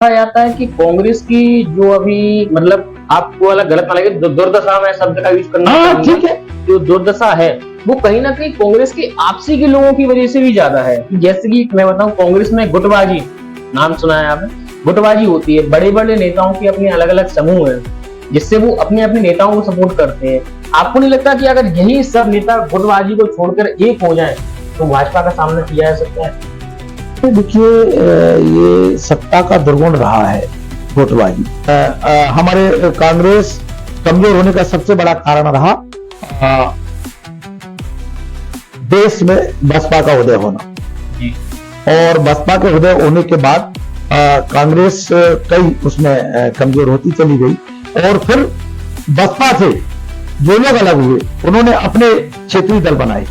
कहा जाता है कि कांग्रेस की जो अभी मतलब आपको वाला गलत ना लगे, दुर्दशा में शब्द का यूज करना ठीक है। जो दुर्दशा है वो कहीं ना कहीं कांग्रेस के आपसी के लोगों की वजह से भी ज्यादा है। जैसे कि मैं बताऊं, कांग्रेस में गुटबाजी नाम सुना है आपने? गुटबाजी होती है, बड़े बड़े नेताओं के अपने अलग अलग समूह है जिससे वो अपने अपने नेताओं को सपोर्ट करते हैं। आपको नहीं लगता कि अगर यही सब नेता गुटबाजी को छोड़कर एक हो जाए तो भाजपा का सामना किया जा सकता है? देखिए, ये सत्ता का दुर्गुण रहा है गुटबाजी। हमारे कांग्रेस कमजोर होने का सबसे बड़ा कारण रहा देश में बसपा का उदय होना। और बसपा के उदय होने के बाद कांग्रेस कई उसमें कमजोर होती चली गई और फिर बसपा से जो लोग अलग हुए उन्होंने अपने क्षेत्रीय दल बनाए,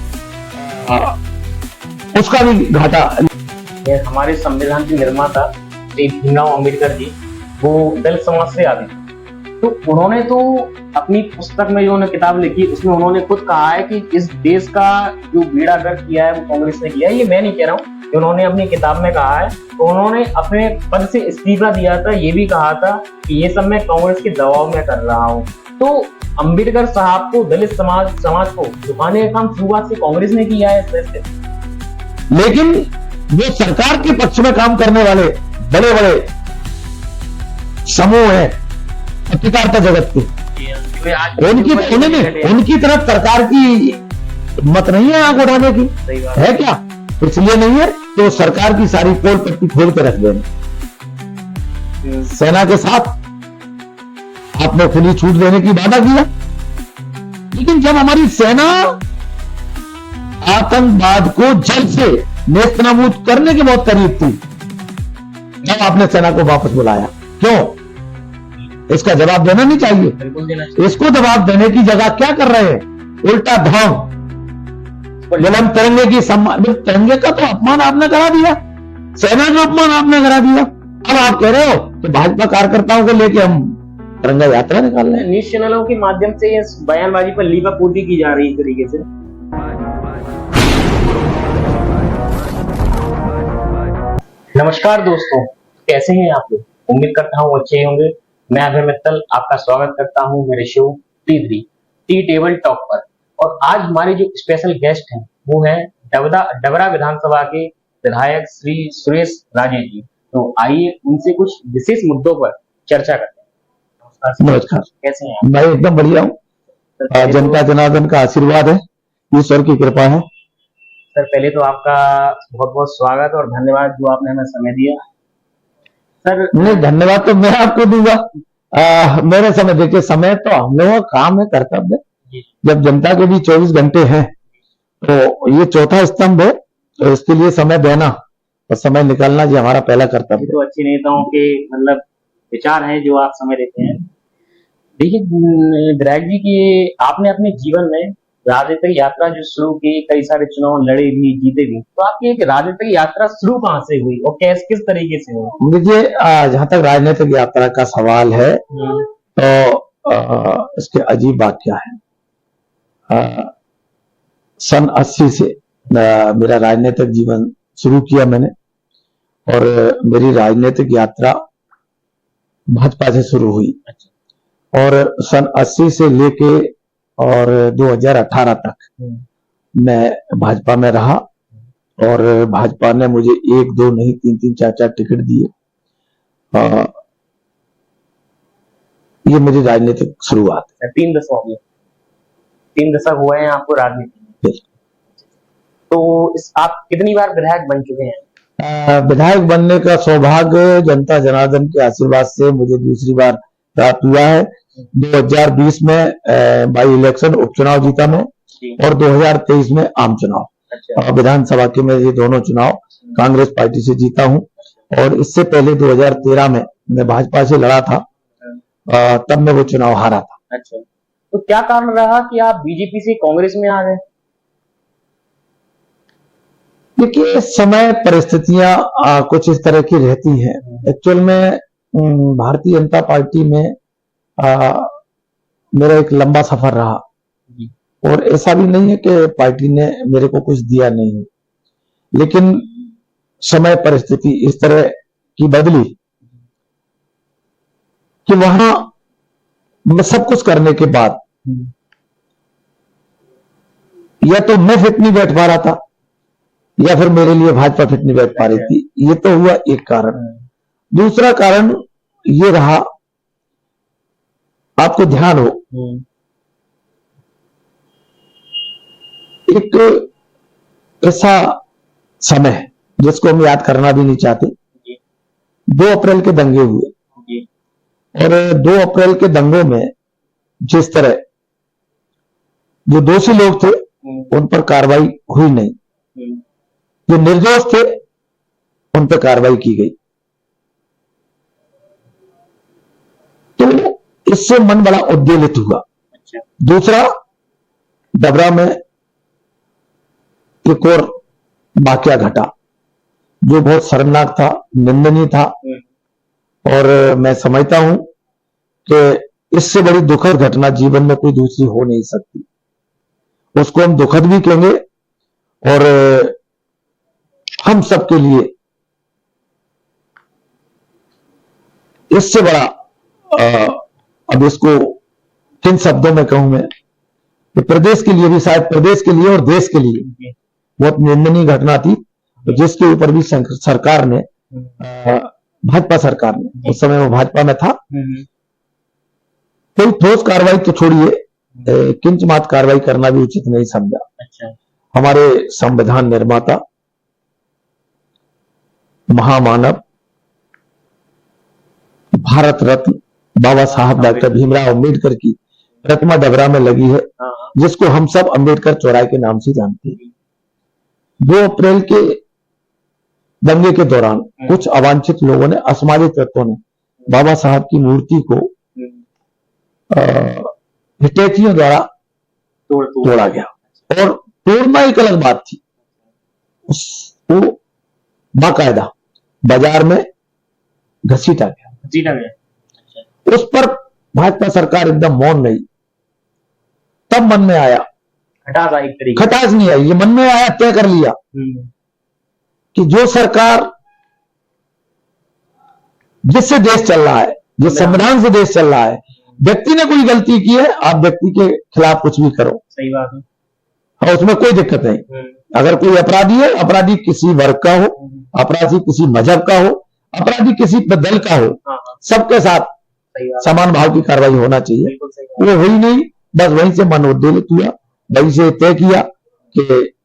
उसका भी घाटा। हमारे संविधान के निर्माता श्री भीमराव अम्बेडकर जी वो दलित समाज से आते हैं, तो उन्होंने तो अपनी पुस्तक में जो उन्होंने किताब लिखी उसमें उन्होंने खुद कहा है कि इस देश का जो बेड़ा गर्क किया है वो कांग्रेस ने किया है। ये मैं नहीं कह रहा हूँ, उन्होंने अपनी किताब में कहा है। तो उन्होंने अपने पद से इस्तीफा दिया था, ये भी कहा था कि ये सब मैं कांग्रेस के दबाव में कर रहा हूँ। तो अम्बेडकर साहब को दलित समाज को झुकाने का काम शुरुआत से कांग्रेस ने किया है। लेकिन जो सरकार के पक्ष में काम करने वाले बड़े बड़े समूह हैं पत्रकारिता जगत के, उनकी तरफ सरकार की मत नहीं है आंख उठाने की, है क्या? इसलिए नहीं है तो सरकार की सारी पोल पट्टी खोल के रख देने। सेना के साथ आपने खुली छूट देने की वादा किया, लेकिन जब हमारी सेना आतंकवाद को जड़ से नेस्तनाबूद करने के बहुत करीब थी, जब आपने सेना को वापस बुलाया, क्यों? इसका जवाब देना नहीं चाहिए। इसको जवाब देने की जगह क्या कर रहे हैं? उल्टा ढोंग। जब हम तिरंगे की सम्मान, तिरंगे का तो अपमान आपने करा दिया, सेना का अपमान आपने करा दिया। अब आप कह रहे हो कि भाजपा कार्यकर्ताओं को लेके हम तिरंगा यात्रा निकाल रहे हैं। न्यूज चैनलों के माध्यम से ये बयानबाजी पर लीपापोती की जा रही है तरीके से। नमस्कार दोस्तों, कैसे हैं आप लोग? उम्मीद करता हूँ अच्छे होंगे। मैं अभय मित्तल आपका स्वागत करता हूँ मेरे शो टी टेबल टॉक पर। और आज हमारे जो स्पेशल गेस्ट हैं वो है डबरा विधानसभा के विधायक श्री सुरेश राजे जी। तो आइए उनसे कुछ विशेष मुद्दों पर चर्चा करते हैं। नमस्कार, कैसे हैं आप? मैं एकदम बढ़िया हूँ। जनता जनार्दन का आशीर्वाद है, ईश्वर की कृपा है। सर पहले तो आपका बहुत बहुत स्वागत और धन्यवाद जो आपने हमें समय दिया। सर नहीं, धन्यवाद तो मैं आपको दूंगा। मेरे समय, देखिए, समय तो हम लोगों का काम है, कर्तव्य। जब जनता के भी 24 घंटे हैं तो ये चौथा स्तंभ है, तो इसके लिए समय देना और समय निकालना ये हमारा पहला कर्तव्य है। तो अच्छे नेताओं के मतलब विचार हैं जो आप समय देते हैं। देखिए विधायक जी की आपने अपने जीवन में राजनीतिक यात्रा जो शुरू की, कई सारे चुनाव लड़े भी, जीते भी, तो आपकी एक राजनीतिक यात्रा शुरू कहाँ से हुई और किस तरीके से हुई? देखिए, जहां तक राजनीतिक यात्रा का सवाल है तो इसके अजीब वाक्य है। सन 80 से मेरा राजनीतिक जीवन शुरू किया मैंने, और मेरी राजनीतिक यात्रा भाजपा से शुरू हुई। और सन 80 से लेके और 2018 तक मैं भाजपा में रहा, और भाजपा ने मुझे 1 2 नहीं 3 3 4 4 टिकट दिए। ये मेरी राजनीतिक शुरुआत है। 3 दशक हो गए, 3 दशक हुए हैं आपको राजनीति में। तो आप कितनी बार विधायक बन चुके हैं? विधायक बनने का सौभाग्य जनता जनार्दन के आशीर्वाद से मुझे दूसरी बार प्राप्त हुआ है। 2020 में बाई इलेक्शन उपचुनाव जीता मैं, और 2023 में आम चुनाव। अच्छा। विधानसभा के में ये दोनों चुनाव कांग्रेस पार्टी से जीता हूं। और इससे पहले 2013 में मैं भाजपा से लड़ा था, तब मैं वो चुनाव हारा था। अच्छा, तो क्या कारण रहा कि आप बीजेपी से कांग्रेस में आ गए? देखिए, समय परिस्थितियां कुछ इस तरह की रहती हैं। एक्चुअल में भारतीय जनता पार्टी में मेरा एक लंबा सफर रहा, और ऐसा भी नहीं है कि पार्टी ने मेरे को कुछ दिया नहीं है, लेकिन समय परिस्थिति इस तरह की बदली कि वहां मैं सब कुछ करने के बाद या तो मैं फिट नहीं बैठ पा रहा था या फिर मेरे लिए भाजपा फिट नहीं बैठ पा रही थी। ये तो हुआ एक कारण। दूसरा कारण ये रहा, आपको ध्यान हो, एक ऐसा समय जिसको हम याद करना भी नहीं चाहते, 2 अप्रैल के दंगे हुए और 2 अप्रैल के दंगों में जिस तरह जो दोषी लोग थे उन पर कार्रवाई हुई नहीं, जो निर्दोष थे उन पर कार्रवाई की गई। तो इससे मन बड़ा उद्वेलित हुआ। दूसरा, डबरा में एक और वाकया घटा जो बहुत शर्मनाक था, निंदनीय था और मैं समझता हूं कि इससे बड़ी दुखद घटना जीवन में कोई दूसरी हो नहीं सकती। उसको हम दुखद भी कहेंगे और हम सबके लिए इससे बड़ा अब इसको किन शब्दों में कहूं मैं, कि प्रदेश के लिए भी, शायद प्रदेश के लिए और देश के लिए बहुत निंदनीय घटना थी, जिसके ऊपर भी सरकार ने, भाजपा सरकार ने, उस समय वो भाजपा में था, कोई ठोस कार्रवाई तो छोड़िए, किंच मात्र कार्रवाई करना भी उचित नहीं समझा। हमारे संविधान निर्माता, महामानव, भारत रत्न बाबा साहब डॉक्टर भीमराव अंबेडकर की प्रतिमा डबरा में लगी है, जिसको हम सब अंबेडकर चौराहे के नाम से जानते हैं। 2 अप्रैल के दंगे के दौरान कुछ अवांछित लोगों ने, असामाजिक तत्वों ने बाबा साहब की मूर्ति को हिटैचियों द्वारा तोड़ा गया और तोड़ना एक अलग बात थी, उसको बाकायदा बाजार में घसीटा गया। उस पर भाजपा सरकार एकदम मौन रही। तब मन में आया, खटास नहीं आई, ये मन में आया, तय कर लिया कि जो सरकार, जिससे देश चल रहा है, जिस संविधान से देश चल रहा है, व्यक्ति ने कोई गलती की है, आप व्यक्ति के खिलाफ कुछ भी करो, सही बात है, और उसमें कोई दिक्कत नहीं। अगर कोई अपराधी है, अपराधी किसी वर्ग का हो, अपराधी किसी मजहब का हो, अपराधी किसी दल का हो, सबके साथ समान भाव की कार्रवाई होना चाहिए। वो हुई नहीं, बस वहीं से मन उद्वेलित हुआ, वहीं से तय किया कि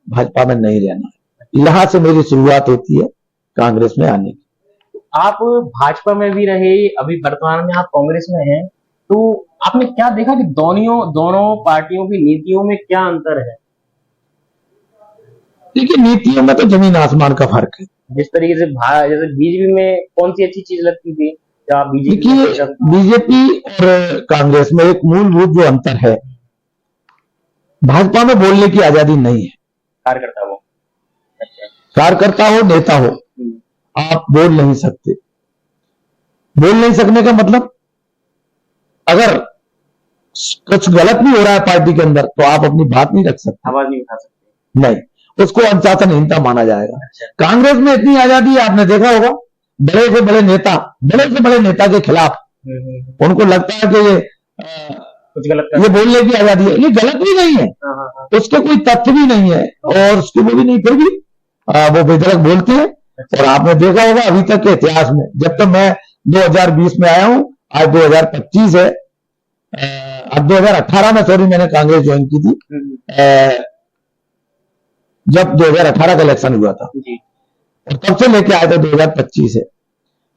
भाजपा में नहीं रहना है। यहां से मेरी शुरुआत होती है कांग्रेस में आने की। आप भाजपा में भी रहे, अभी वर्तमान में आप कांग्रेस में हैं, तो आपने क्या देखा कि दोनों पार्टियों की नीतियों में क्या अंतर है? देखिए, नीतियों में तो जमीन आसमान का फर्क है। जिस तरीके से जैसे बीजेपी में कौन सी अच्छी चीज लगती थी, क्या बीजेपी और कांग्रेस में एक मूलभूत जो अंतर है, भाजपा में बोलने की आजादी नहीं है। कार्यकर्ता हो, नेता हो, आप बोल नहीं सकते। बोल नहीं सकने का मतलब, अगर कुछ गलत भी हो रहा है पार्टी के अंदर, तो आप अपनी बात नहीं रख सकते, आवाज नहीं उठा सकते, नहीं, उसको अनुशासनहीनता माना जाएगा। कांग्रेस में इतनी आजादी है, आपने देखा होगा, बड़े से बड़े नेता के खिलाफ उनको लगता है कि ये कुछ गलत, ये बोलने की आजादी है, ये गलत भी नहीं है, उसके कोई तथ्य भी नहीं है और उसके वो भी नहीं, फिर भी वो बेधड़क बोलते हैं। और आपने देखा होगा अभी तक के इतिहास में, जब तक मैं 2020 में आया हूं, आज 2025 है, अब 2018 में, सॉरी, मैंने कांग्रेस ज्वाइन की थी जब 2018 का इलेक्शन हुआ था, और तब से लेके आए थे 2025 है।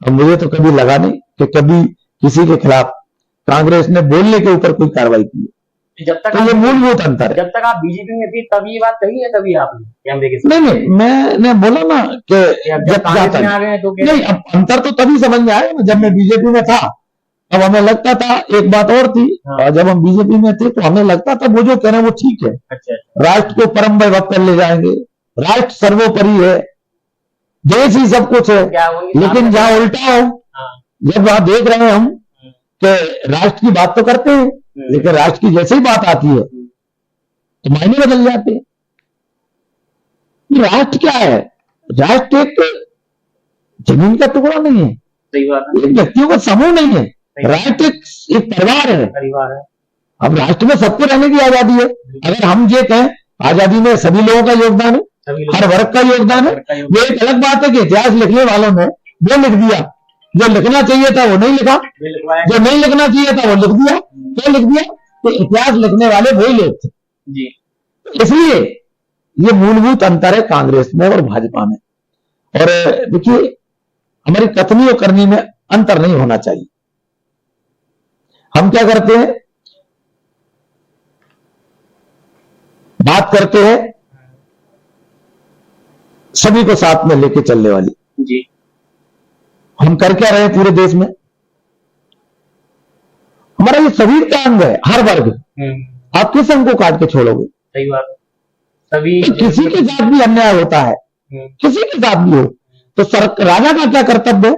और मुझे तो कभी लगा नहीं कि कभी किसी के खिलाफ कांग्रेस ने बोलने के ऊपर कोई कार्रवाई की है। जब तक तो ये मूलभूत अंतर है। जब तक आप बीजेपी में थी तब ये बात कही है, तभी आपने कैमरे के नहीं, मैंने बोला ना कि जब कांग्रेस में आ गए तो नहीं, अब अंतर तो तभी समझ में आया जब मैं बीजेपी में था। अब हमें लगता था, एक बात और थी, जब हम बीजेपी में थे तो हमें लगता था वो जो कह रहे हैं वो ठीक है, राष्ट्र को परम वैभव पर ले जाएंगे, राष्ट्र सर्वोपरि है, देश ही सब कुछ है। लेकिन जहां उल्टा हो, जब वहां देख रहे हैं हम कि राष्ट्र की बात तो करते हैं, लेकिन राष्ट्र की जैसे ही बात आती है तो मायने बदल जाते हैं। राष्ट्र क्या है? राष्ट्र एक जमीन का टुकड़ा नहीं है, सही बात है, एक व्यक्तियों का समूह नहीं है, राष्ट्र एक परिवार है। परिवार है। अब राष्ट्र में सबको रहने की आजादी है। अगर हम ये कहें आजादी में सभी लोगों का योगदान है, हर वर्ग का योगदान है, वो एक अलग बात है कि इतिहास लिखने वालों ने वो लिख दिया, जो लिखना चाहिए था वो नहीं लिखा, जो नहीं लिखना चाहिए था वो लिख दिया। क्या लिख दिया? तो इतिहास लिखने वाले वही लोग थे जी। इसलिए ये मूलभूत अंतर है कांग्रेस में और भाजपा में। और देखिए, हमारी कथनी और करनी में अंतर नहीं होना चाहिए। हम क्या करते हैं, बात करते हैं सभी को साथ में लेके चलने वाली जी। हम कर क्या रहे हैं पूरे देश में? हमारा ये शरीर का अंग है, हर वर्ग। आप किस अंग को काट के छोड़ोगे? सही बात है। सभी किसी के साथ भी अन्याय होता है, किसी के साथ भी हो तो राजा का क्या कर्तव्य है?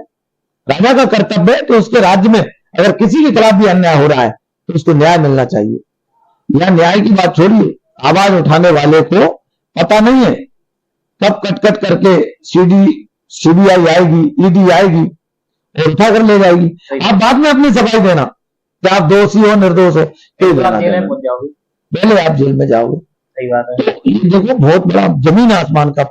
राजा का कर्तव्य है कि उसके राज्य में अगर किसी के खिलाफ भी अन्याय हो रहा है तो उसको न्याय मिलना चाहिए। या न्याय की बात छोड़िए, आवाज उठाने वाले को पता नहीं है कब कट करके सीबीआई आएगी, ईडी आएगी और उठा कर ले जाएगी। आप बाद में अपनी सफाई देना कि आप दोषी हो निर्दोष हो, पहले आप जेल में जाओगे। सही बात है। ये देखो, बहुत बड़ा जमीन आसमान का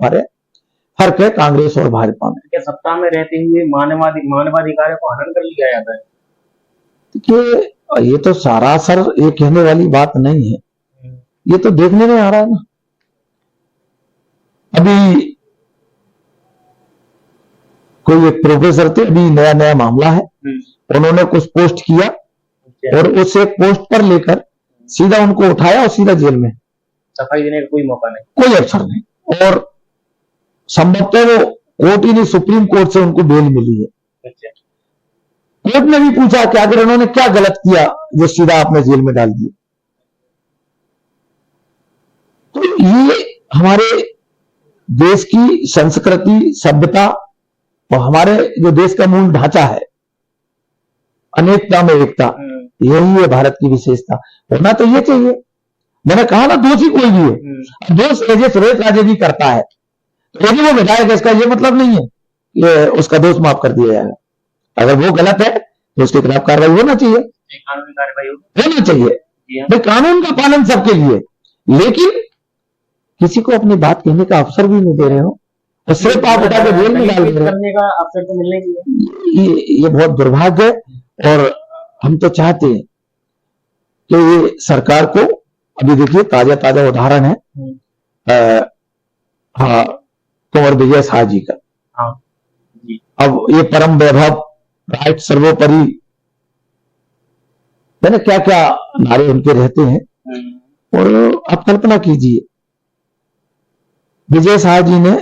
फर्क है कांग्रेस और भाजपा में। क्या सत्ता में रहते हुए मानवाधिकारों को हनन कर लिया जाता है? देखिए, ये तो सरासर ये कहने वाली बात नहीं है, ये तो देखने में आ रहा है ना। अभी कोई एक प्रोफेसर थे, अभी नया मामला है, उन्होंने कुछ पोस्ट किया और उस एक पोस्ट पर लेकर सीधा उनको उठाया और सीधा जेल में। सफाई देने का कोई मौका नहीं, कोई अवसर नहीं। और संभवतः वो कोर्ट ही नहीं, सुप्रीम कोर्ट से उनको बेल मिली है। कोर्ट ने भी पूछा कि अगर उन्होंने क्या गलत किया जो सीधा आपने जेल में डाल दिया। तो ये हमारे देश की संस्कृति, सभ्यता और हमारे जो देश का मूल ढांचा है, अनेकता में एकता, यही है भारत की विशेषता। होना तो ये चाहिए। मैंने कहा ना, दोषी कोई भी है, दोष एजे सुरेश राजे भी करता है तो यदि वो विधायक है, इसका ये मतलब नहीं है कि उसका दोष माफ कर दिया जाएगा। अगर वो गलत है तो उसके खिलाफ कार्रवाई होना चाहिए, कानूनी कार्रवाई होना चाहिए। भाई, कानून का पालन सबके लिए, लेकिन किसी को अपनी बात कहने का अवसर भी नहीं दे रहे हो तो सिर्फ आप उठा के जेल में डाल दे रहे हो। करने का अवसर तो मिलने चाहिए। ये बहुत दुर्भाग्य है। और हम तो चाहते हैं कि ये सरकार को, अभी देखिए ताजा उदाहरण है कुंवर विजय शाह जी का। हाँ जी। अब ये परम वैभव, राइट सर्वोपरि, मैंने क्या क्या नारे उनके रहते हैं। और आप कल्पना कीजिए, विजय शाह जी ने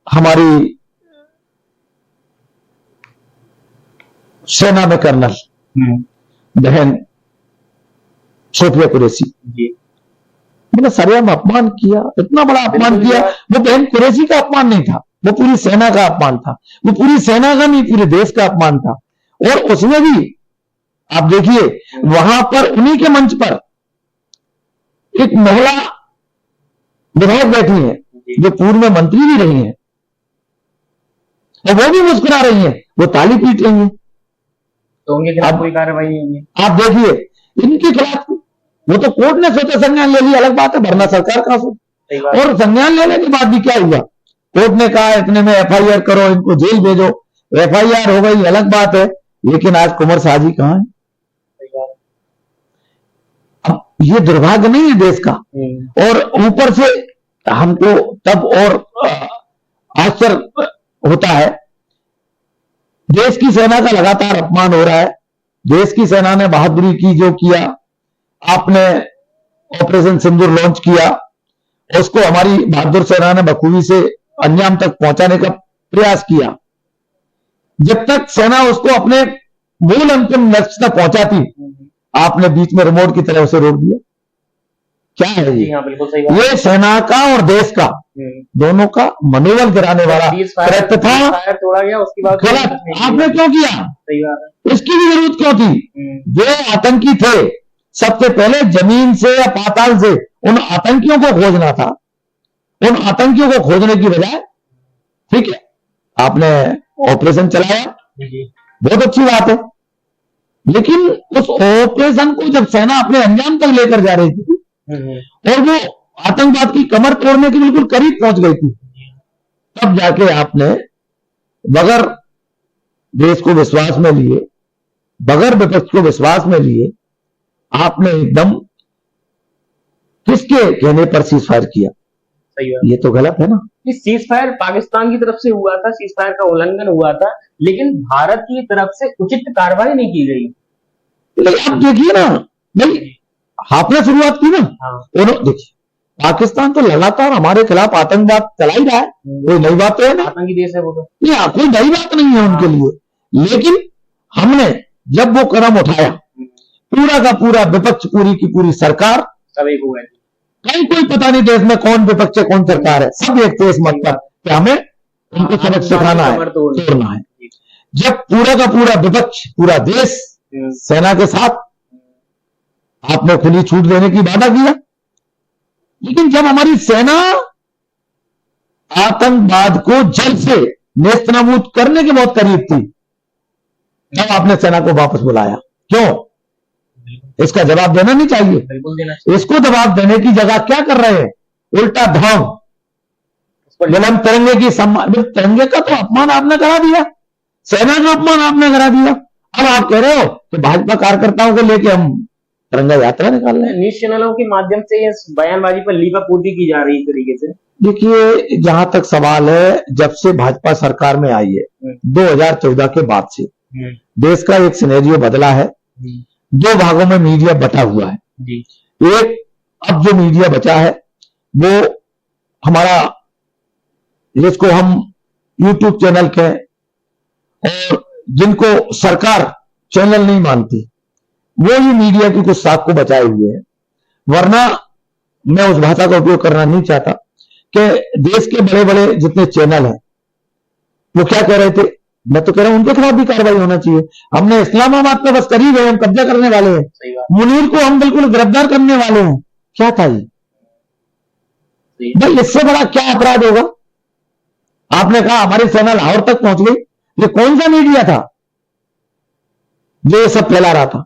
हमारी सेना में कर्नल बहन सोफिया कुरैशी, मैंने सरेआम अपमान किया, इतना बड़ा अपमान किया। वो बहन कुरैशी का अपमान नहीं था, वो पूरी सेना का अपमान था। वो पूरी सेना का नहीं, पूरे देश का अपमान था। और उसमें भी आप देखिए, वहां पर उन्हीं के मंच पर एक महिला विधायक बैठी है जो पूर्व में मंत्री भी रही है, और वो भी मुस्कुरा रही है, वो ताली पीट रही है। तो उनके खिलाफ कोई कार्रवाई नहीं होगी। आप देखिए, इनके खिलाफ वो तो कोर्ट ने स्वतः संज्ञान ले लिया, अलग बात है, वरना सरकार का सोच। और संज्ञान लेने के बाद भी क्या हुआ? कोर्ट ने कहा इतने में एफआईआर करो, इनको जेल भेजो। एफआईआर हो गई, अलग बात है, लेकिन आज कुंवर शाह जी कहां है? अब ये दुर्भाग्य नहीं है देश का। और ऊपर से हमको तब और आश्चर्य होता है, देश की सेना का लगातार अपमान हो रहा है। देश की सेना ने बहादुरी की, जो किया, आपने ऑपरेशन सिंदूर लॉन्च किया, उसको हमारी बहादुर सेना ने बखूबी से अंजाम तक पहुंचाने का प्रयास किया। जब तक सेना उसको अपने मूल अंतिम लक्ष्य तक पहुंचाती, आपने बीच में रिमोट की तरह उसे रोक दिया। क्या है ये? हाँ, बिल्कुल सही बात। ये सेना का और देश का दोनों का मनोबल गिराने वाला कृत्य था। तोड़ा गया, उसके बाद गलत आपने क्यों किया? सही बात है। इसकी भी जरूरत क्यों थी? जो आतंकी थे, सबसे पहले जमीन से या पाताल से उन आतंकियों को खोजना था। उन आतंकियों को खोजने की बजाय, ठीक है, आपने ऑपरेशन चलाया, बहुत अच्छी बात है, लेकिन उस ऑपरेशन को जब सेना अपने अंजाम तक लेकर जा रही थी और वो आतंकवाद की कमर तोड़ने के बिल्कुल करीब पहुंच गई थी, तब जाके आपने बगैर देश को विश्वास में लिए, बगैर विपक्ष को विश्वास में लिए, आपने एकदम किसके कहने पर सीज फायर किया? सही है। ये तो गलत है ना। सीज फायर पाकिस्तान की तरफ से हुआ था, सीज फायर का उल्लंघन हुआ था, लेकिन भारत की तरफ से उचित कार्रवाई नहीं की गई। आप देखिए ना भाई, आपने शुरुआत की ना, देखिए पाकिस्तान तो लगातार हमारे खिलाफ आतंकवाद चला ही रहा है, कोई नई बात तो है ना, आतंकी देश है वो तो, कोई नई बात नहीं है उनके लिए। लेकिन हमने जब वो कदम उठाया, पूरा का पूरा विपक्ष, पूरी की पूरी सरकार सब एक हुआ है, कहीं कोई पता नहीं देश में कौन विपक्ष है कौन सरकार है, सब एक थे इस मत पर कि हमें उनको सबक सिखाना है, तोड़ना है। जब पूरा का पूरा विपक्ष, पूरा देश सेना के साथ, आपने खुली छूट देने की वादा किया, लेकिन जब हमारी सेना आतंकवाद को जड़ से नेस्तनाबूद करने के बहुत करीब थी, तब आपने सेना को वापस बुलाया। क्यों? इसका जवाब देना नहीं चाहिए? बिल्कुल देना चाहिए। इसको जवाब देने की जगह क्या कर रहे हैं? उल्टा ढोंग, बुलंद तिरंगे की सम्मान, तिरंगे का तो अपमान आपने करा दिया, सेना का अपमान आपने करा दिया। अब आप कह रहे हो कि भाजपा कार्यकर्ताओं को लेके हम तिरंगा यात्रा निकाल रहे हैं। न्यूज चैनलों के माध्यम से इस बयानबाजी पर लीपापूर्ति की जा रही है तरीके से। देखिए, जहां तक सवाल है, जब से भाजपा सरकार में आई है 2014 के बाद से देश का एक सिनेरियो बदला है। दो भागों में मीडिया बटा हुआ है। एक, अब जो मीडिया बचा है वो हमारा, जिसको हम यूट्यूब चैनल कहें, और जिनको सरकार चैनल नहीं मानती, वो ही मीडिया की कुछ साख को बचाए हुए हैं। वरना मैं उस भाषा का उपयोग करना नहीं चाहता कि देश के बड़े बड़े जितने चैनल हैं वो क्या कह रहे थे, मैं तो कह रहा हूं उनके खिलाफ भी कार्रवाई होना चाहिए। हमने इस्लामाबाद पे बस करीब है, हम कब्जा करने वाले हैं, मुनीर को हम बिल्कुल गिरफ्तार करने वाले हैं। क्या था ये भाई? इससे बड़ा क्या अपराध होगा? आपने कहा हमारी सेना लाहौर तक पहुंच गई, ये कौन सा मीडिया था जो ये सब फैला रहा था?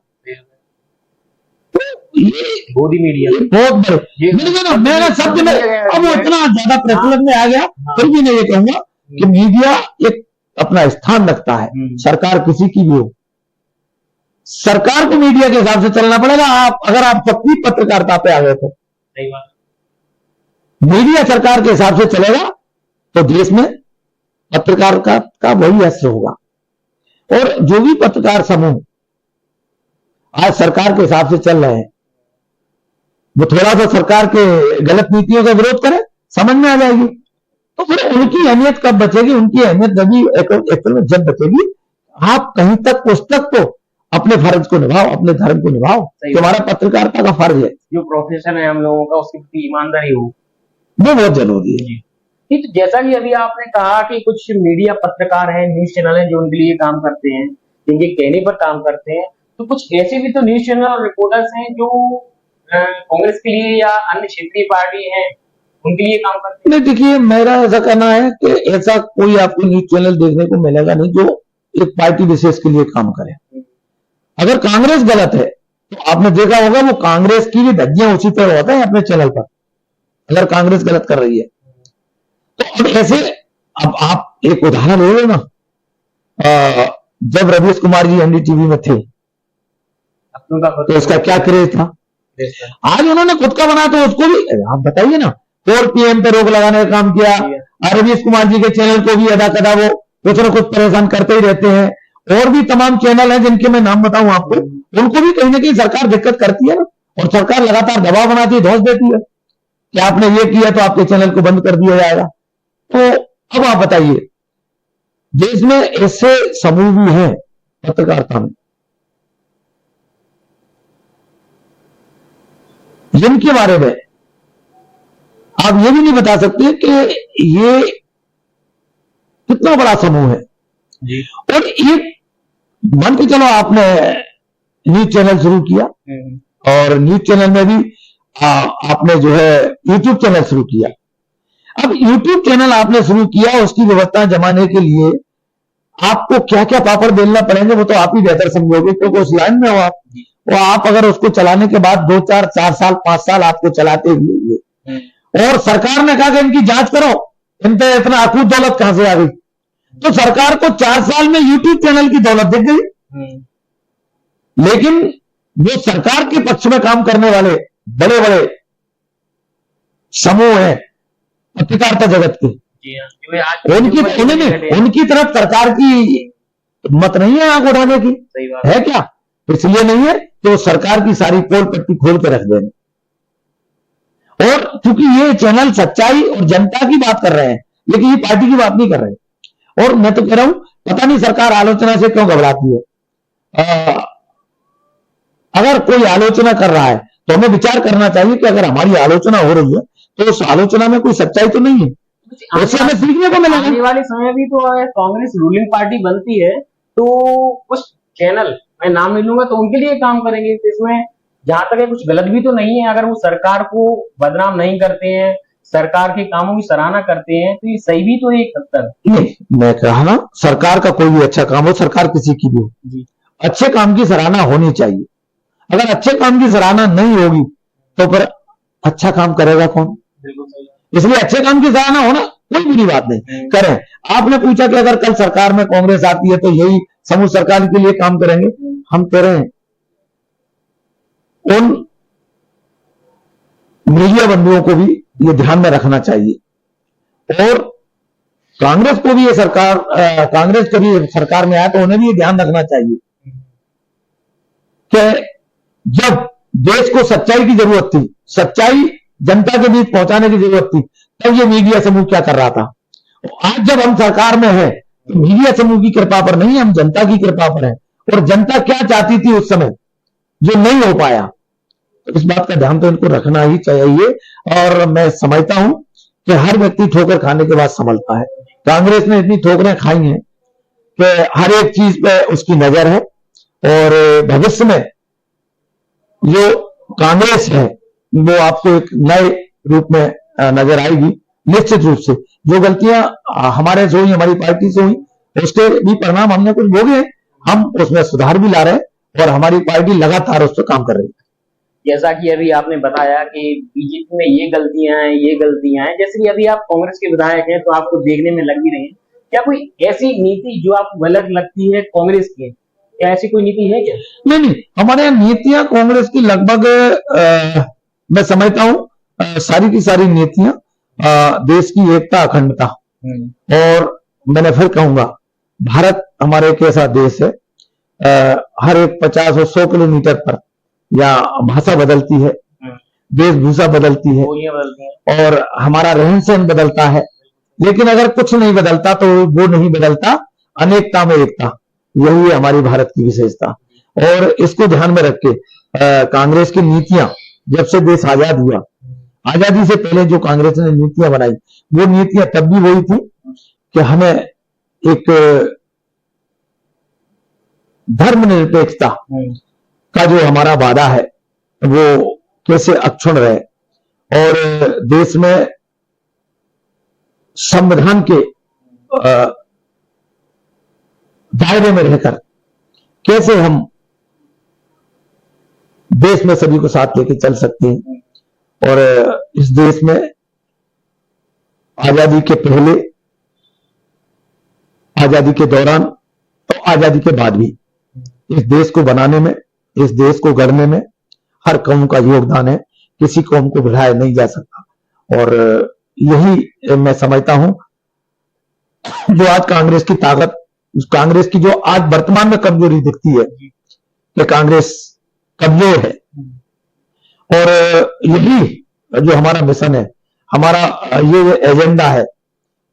मोदी मीडिया बहुत बड़े मेरा शब्द में अब वो इतना ज्यादा प्रचलन में आ गया, फिर भी मैं ये कहूंगा कि मीडिया एक अपना स्थान रखता है, सरकार किसी की भी हो, सरकार को मीडिया के हिसाब से चलना पड़ेगा। अगर आप सच्ची पत्रकारिता पे आ गए तो सही बात, मीडिया सरकार के हिसाब से चलेगा तो देश में पत्रकार का वही असर होगा। और जो भी पत्रकार समूह आज सरकार के हिसाब से चल रहे हैं, वो थोड़ा सा सरकार के गलत नीतियों का विरोध करें, समझ में आ जाएगी। तो फिर उनकी अहमियत कब बचेगी? उनकी अहमियत जब बचेगी आप कहीं तक उस तक तो अपने फर्ज को निभाओ, अपने धर्म को निभाओ, तुम्हारा पत्रकारिता का फर्ज है, जो प्रोफेशन है हम लोगों का, उसके प्रति ईमानदारी हो, वो बहुत जरूरी है। तो जैसा कि अभी आपने कहा कि कुछ मीडिया पत्रकार हैं, न्यूज चैनल हैं जो उनके लिए काम करते हैं, जिनके कहने पर काम करते हैं, तो कुछ ऐसे भी तो न्यूज चैनल और रिपोर्टर्स हैं जो कांग्रेस के लिए या अन्य क्षेत्रीय पार्टी हैं उनके लिए काम करते हैं। देखिए, मेरा ऐसा कहना है कि ऐसा कोई आपको न्यूज चैनल देखने को मिलेगा नहीं जो एक पार्टी विशेष के लिए काम करे। अगर कांग्रेस गलत है तो आपने देखा होगा वो कांग्रेस की भी धज्जियां उसी तरह होता है अपने चैनल पर, अगर कांग्रेस गलत कर रही है तो। अब ऐसे, अब आप एक उदाहरण ले लो ना, जब रवीश कुमार जी एनडीटीवी में थे तो उसका क्या क्रेज था। आज उन्होंने खुद का बनाया तो उसको भी आप बताइए ना, 4 PM पे रोक लगाने का काम किया। रवीश कुमार जी के चैनल को भी अदा कदा वो कुछ न कुछ परेशान करते ही रहते हैं। और भी तमाम चैनल हैं जिनके मैं नाम बताऊं आपको, उनको भी कहीं ना कहीं सरकार दिक्कत करती है ना, और सरकार लगातार दबाव बनाती है, धौंस देती है कि आपने ये किया तो आपके चैनल को बंद कर दिया जाएगा। तो अब आप बताइए, देश में ऐसे समूह भी हैं पत्रकारिता में जिनके बारे में आप ये भी नहीं बता सकते कि ये कितना बड़ा समूह है जी। और एक मान के चलो आपने न्यूज चैनल शुरू किया और न्यूज चैनल में भी आपने जो है यूट्यूब चैनल शुरू किया। अब यूट्यूब चैनल आपने शुरू किया, उसकी व्यवस्था जमाने के लिए आपको क्या क्या पापड़ बेलना पड़ेंगे वो तो आप ही बेहतर समझोगे, क्योंकि उस लाइन में हो आप। और आप अगर उसको चलाने के बाद 2 4 4 साल 5 साल आपको चलाते हुए, और सरकार ने कहा कि इनकी जांच करो, इन पे इतना अकूत दौलत कहां से आ गई, तो सरकार को 4 साल में यूट्यूब चैनल की दौलत दिख गई। लेकिन जो सरकार के पक्ष में काम करने वाले बड़े बड़े समूह हैं पत्रकारिता जगत के, उनकी तरफ सरकार की मत नहीं है आंख उठाने की, है क्या? इसलिए नहीं है कि वो सरकार की सारी पोल पट्टी खोल के रख देंगे। और क्योंकि ये चैनल सच्चाई और जनता की बात कर रहे हैं, लेकिन ये पार्टी की बात नहीं कर रहे। और मैं तो कह रहा हूं, पता नहीं सरकार आलोचना से क्यों घबराती है। अगर कोई आलोचना कर रहा है तो हमें विचार करना चाहिए कि अगर हमारी आलोचना हो रही है तो उस आलोचना में कोई सच्चाई तो नहीं है, उससे हमें सीखने को मिलेगा। आने वाले समय भी तो कांग्रेस रूलिंग पार्टी बनती है तो कुछ चैनल, मैं नाम नहीं लूंगा, तो उनके लिए काम करेंगे। तो इसमें जहां तक है कुछ गलत भी तो नहीं है, अगर वो सरकार को बदनाम नहीं करते हैं, सरकार के कामों की सराहना करते हैं, तो ये सही भी तो है एक हद तक। नहीं, मैं कहा ना, सरकार का कोई भी अच्छा काम हो, सरकार किसी की भी हो, अच्छे काम की सराहना होनी चाहिए। अगर अच्छे काम की सराहना नहीं होगी तो फिर अच्छा काम करेगा कौन? इसलिए अच्छे काम की सराहना होना कोई बुरी बात नहीं, करें। आपने पूछा कि अगर कल सरकार में कांग्रेस आती है तो यही समूह सरकार के लिए काम करेंगे। हम कह रहे हैं उन मीडिया बंधुओं को भी ये ध्यान में रखना चाहिए, और कांग्रेस को भी ये सरकार, कांग्रेस कभी सरकार में आया तो उन्हें भी ये ध्यान रखना चाहिए कि जब देश को सच्चाई की जरूरत थी, सच्चाई जनता के बीच पहुंचाने की जरूरत थी, तब ये मीडिया समूह क्या कर रहा था। आज जब हम सरकार में हैं तो मीडिया समूह की कृपा पर नहीं, हम जनता की कृपा पर हैं। और जनता क्या चाहती थी उस समय जो नहीं हो पाया, तो इस बात का ध्यान तो इनको रखना ही चाहिए। और मैं समझता हूं कि हर व्यक्ति ठोकर खाने के बाद संभलता है। कांग्रेस ने इतनी ठोकरें खाई हैं कि हर एक चीज पे उसकी नजर है, और भविष्य में जो कांग्रेस है वो आपको एक नए रूप में नजर आएगी। निश्चित रूप से जो गलतियां हमारे से हुई, हमारी पार्टी से हुई, उसके भी परिणाम हमने कुछ भोगे, हम उसमें सुधार भी ला रहे हैं और हमारी पार्टी लगातार उस पर काम कर रही है। जैसा कि अभी आपने बताया कि बीजेपी में ये गलतियां हैं, ये गलतियां हैं, जैसे कि अभी आप कांग्रेस के विधायक हैं तो आपको देखने में लग भी रही है, क्या कोई ऐसी नीति जो आपको गलत लगती है कांग्रेस की, क्या ऐसी कोई नीति है क्या? नहीं, हमारे यहाँ नीतियां कांग्रेस की लगभग मैं समझता हूं सारी की सारी नीतियां देश की एकता, अखंडता, और मैंने फिर कहूंगा भारत हमारे एक ऐसा देश है, हर एक 50 और 100 किलोमीटर पर या भाषा बदलती है, वेशभूषा बदलती है, और हमारा रहन सहन बदलता है, लेकिन अगर कुछ नहीं बदलता तो वो नहीं बदलता अनेकता में एकता। यही है हमारी भारत की विशेषता, और इसको ध्यान में रख के कांग्रेस की नीतियां, जब से देश आजाद हुआ, आजादी से पहले जो कांग्रेस ने नीतियां बनाई, वो नीतियां तब भी वही थी कि हमें एक धर्मनिरपेक्षता का जो हमारा वादा है वो कैसे अक्षुण्ण रहे, और देश में संविधान के दायरे में रहकर कैसे हम देश में सभी को साथ लेके चल सकते हैं। और इस देश में आजादी के पहले, आजादी के दौरान और आजादी के बाद भी इस देश को बनाने में, इस देश को गढ़ने में हर कौम का योगदान है, किसी कौम को भुलाया नहीं जा सकता। और यही मैं समझता हूं जो आज कांग्रेस की ताकत, कांग्रेस की जो आज वर्तमान में कमजोरी दिखती है कि कांग्रेस कमजोर है, और यही जो हमारा मिशन है, हमारा ये एजेंडा है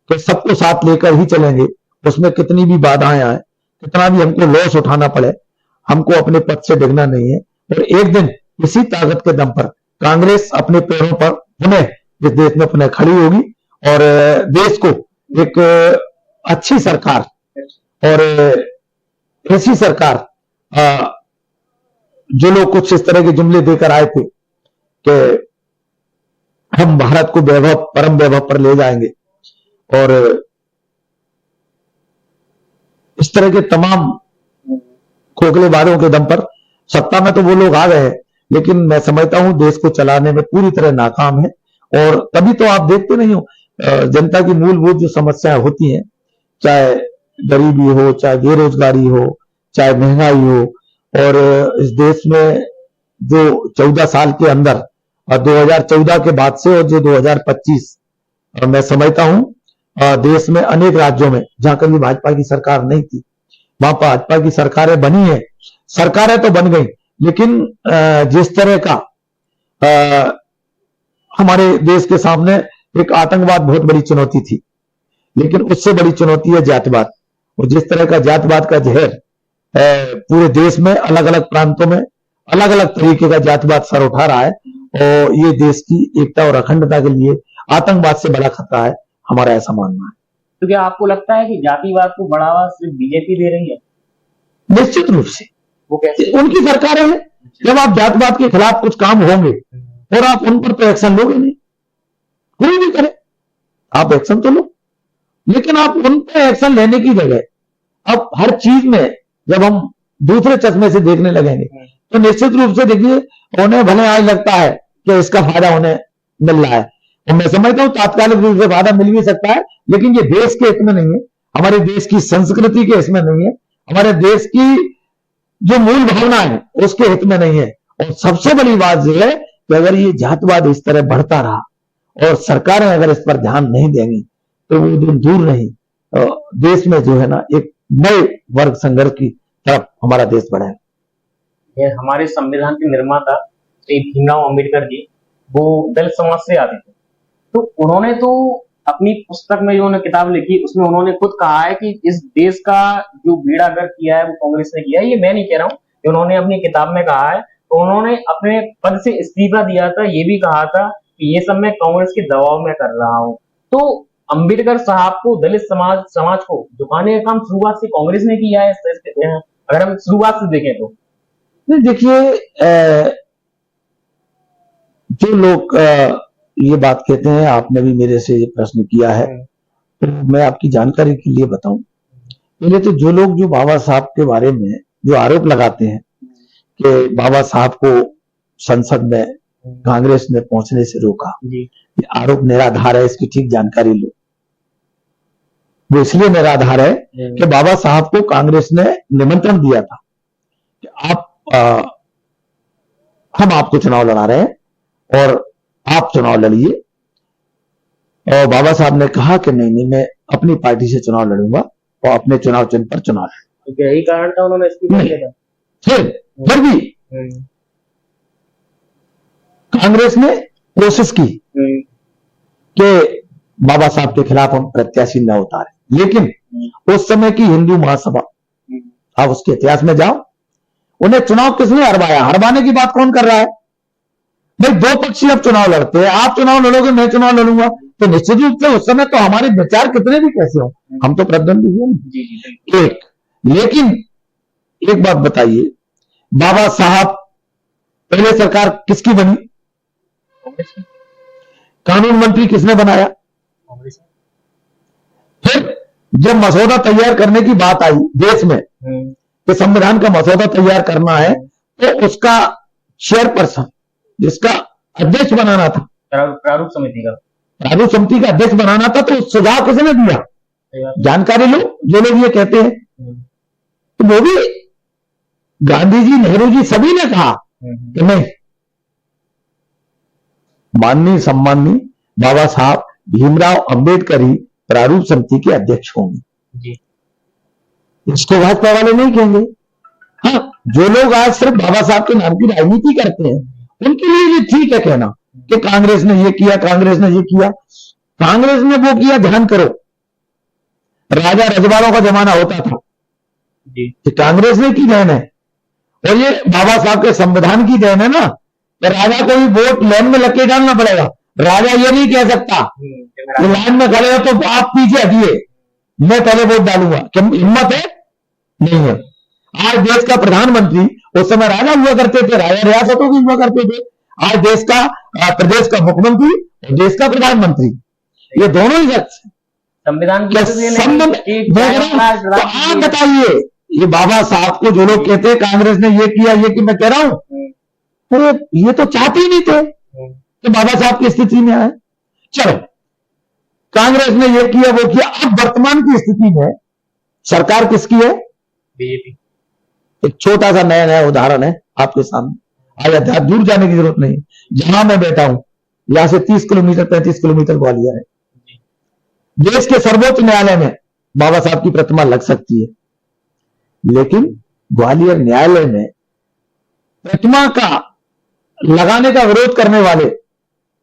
कि सबको साथ लेकर ही चलेंगे। उसमें कितनी भी बाधाएं आए, कितना भी हमको लॉस उठाना पड़े, हमको अपने पद से डिगना नहीं है। और एक दिन इसी ताकत के दम पर कांग्रेस अपने पैरों पर पुनः इस देश में पुनः खड़ी होगी, और देश को एक अच्छी सरकार, और ऐसी सरकार, जो लोग कुछ इस तरह के जुमले देकर आए थे कि हम भारत को वैभव, परम वैभव पर ले जाएंगे, और इस तरह के तमाम खोखले वादों के दम पर सत्ता में तो वो लोग आ गए हैं, लेकिन मैं समझता हूं देश को चलाने में पूरी तरह नाकाम है। और तभी तो आप देखते नहीं हो जनता की मूलभूत जो समस्याएं होती हैं, चाहे गरीबी हो, चाहे बेरोजगारी हो, चाहे महंगाई हो, और इस देश में जो 14 साल के अंदर और 2014 के बाद से और जो 2025 मैं समझता हूं देश में अनेक राज्यों में जहां कभी भाजपा की सरकार नहीं थी, वहां भाजपा की सरकारें बनी है। सरकारें तो बन गई, लेकिन जिस तरह का हमारे देश के सामने एक आतंकवाद बहुत बड़ी चुनौती थी, लेकिन उससे बड़ी चुनौती है जातिवाद। और जिस तरह का जातिवाद का जहर पूरे देश में अलग अलग प्रांतों में अलग अलग तरीके का जातिवाद सर उठा रहा है, और ये देश की एकता और अखंडता के लिए आतंकवाद से बड़ा खतरा है, हमारा ऐसा मानना है। तो क्या आपको लगता है कि जातिवाद को बढ़ावा सिर्फ बीजेपी दे रही है? निश्चित रूप से। वो कैसे? उनकी सरकारें हैं। जब आप जातिवाद के खिलाफ कुछ काम होंगे और आप उन पर तो एक्शन लोगे नहीं, कोई भी करे आप एक्शन तो लो, लेकिन आप उन पर एक्शन लेने की जगह अब हर चीज में जब हम दूसरे चश्मे से देखने लगेंगे तो निश्चित रूप से देखिए उन्हें भले आज लगता है कि इसका फायदा उन्हें मिल रहा है, और मैं समझता हूं तात्कालिक रूप से फायदा मिल भी सकता है, लेकिन ये देश के हित में नहीं है, हमारे देश की संस्कृति के हित में नहीं है, हमारे देश की जो मूल भावना है उसके हित में नहीं है। और सबसे बड़ी बात यह है कि अगर ये जातिवाद इस तरह बढ़ता रहा और सरकारें अगर इस पर ध्यान नहीं देंगी तो वो दिन दूर नहीं देश में जो है ना एक नए वर्ग संघर्ष की तरफ हमारा देश बढ़ेगा। हमारे संविधान के निर्माता श्री भीमराव अम्बेडकर जी वो दलित समाज से आते थे, तो उन्होंने तो अपनी पुस्तक में जो उन्होंने किताब लिखी उसमें उन्होंने खुद कहा है कि इस देश का जो बेड़ा गर्क किया है वो कांग्रेस ने किया है। ये मैं नहीं कह रहा हूँ, उन्होंने अपनी किताब में कहा है। तो उन्होंने अपने पद से इस्तीफा दिया था, ये भी कहा था कि ये सब मैं कांग्रेस के दबाव में कर रहा हूँ। तो अंबेडकर साहब को दलित समाज को झुकाने का काम शुरुआत से कांग्रेस ने किया है, अगर हम शुरुआत से देखें तो। देखिए जो लोग ये बात कहते हैं, आपने भी मेरे से ये प्रश्न किया है, तो मैं आपकी जानकारी के लिए बताऊं। पहले तो जो लोग जो बाबा साहब के बारे में जो आरोप लगाते हैं कि बाबा साहब को संसद में कांग्रेस ने पहुंचने से रोका, ये आरोप निराधार है, इसकी ठीक जानकारी लो। वो इसलिए निराधार है कि बाबा साहब को कांग्रेस ने निमंत्रण दिया था कि आप हम आपको चुनाव लड़ा रहे हैं और आप चुनाव लड़िए, और बाबा साहब ने कहा कि नहीं मैं अपनी पार्टी से चुनाव लड़ूंगा और अपने चुनाव चिन्ह पर चुनाव लड़ूंगा। तो यही कारण था उन्होंने इस्तीफा दिया था। फिर भी कांग्रेस ने कोशिश की कि बाबा साहब के खिलाफ हम प्रत्याशी न उतारे, लेकिन उस समय की हिंदू महासभा, आप उसके इतिहास में जाओ, उन्हें चुनाव किसने हरवाया? हरवाने की बात कौन कर रहा है? भाई दो पक्षी अब चुनाव लड़ते हैं, आप चुनाव लड़ोगे मैं चुनाव लड़ूंगा, तो निश्चित रूप से उस समय तो हमारे विचार कितने भी कैसे हो, हम तो प्रतिद्वंदी हुए एक। लेकिन एक बात बताइए, बाबा साहब पहले सरकार किसकी बनी? कानून मंत्री किसने बनाया? फिर जब मसौदा तैयार करने की बात आई देश में कि संविधान का मसौदा तैयार करना है, तो उसका चेयरपर्सन जिसका अध्यक्ष बनाना था, प्रारूप समिति का अध्यक्ष बनाना था, तो सुझाव किसने दिया? जानकारी लो, जो लोग ये कहते हैं, तो वो भी गांधी जी, नेहरू जी सभी ने कहा कि नहीं, माननीय सम्माननीय बाबा साहब भीमराव अंबेडकर ही प्रारूप समिति के अध्यक्ष होंगे। इसको भाजपा वाले नहीं कहेंगे। हाँ, जो लोग आज सिर्फ बाबा साहब के नाम की राजनीति करते हैं उनके लिए ये ठीक है कहना कि कांग्रेस ने ये किया, कांग्रेस ने ये किया। कांग्रेस ने वो किया, ध्यान करो, राजा रजवाड़ों का जमाना होता था, कि कांग्रेस ने की देन है, और ये बाबा साहब के संविधान की देन है ना, कि राजा को भी वोट लाइन में लग के डालना पड़ेगा। राजा ये नहीं कह सकता कि लाइन में खड़े हो तो आप पीछे हटिए, मैं पहले वोट डालूंगा, क्या हिम्मत है? नहीं है। आज देश का प्रधानमंत्री, उस समय राजा हुआ करते थे, राजा रियासतों के हुआ करते थे, आज देश का प्रदेश का मुख्यमंत्री और देश का प्रधानमंत्री, ये दोनों ही शख्स संविधान की क्या तो ये नहीं संबंध कि देख रहे हैं? तो आप बताइए, ये बाबा साहब को जो लोग कहते हैं कांग्रेस ने ये किया, ये कि मैं कह रहा हूं, अरे ये तो चाहते ही नहीं थे कि बाबा साहब की स्थिति में आए। चलो, कांग्रेस ने ये किया वो किया। अब वर्तमान की स्थिति में सरकार किसकी है? बीजेपी। एक छोटा सा नया नया उदाहरण है आपके सामने, आज दूर जाने की जरूरत नहीं। जहां मैं बैठा हूं, यहां से 30 किलोमीटर 35 किलोमीटर ग्वालियर है। देश के सर्वोच्च न्यायालय में बाबा साहब की प्रतिमा लग सकती है, लेकिन ग्वालियर न्यायालय में प्रतिमा का लगाने का विरोध करने वाले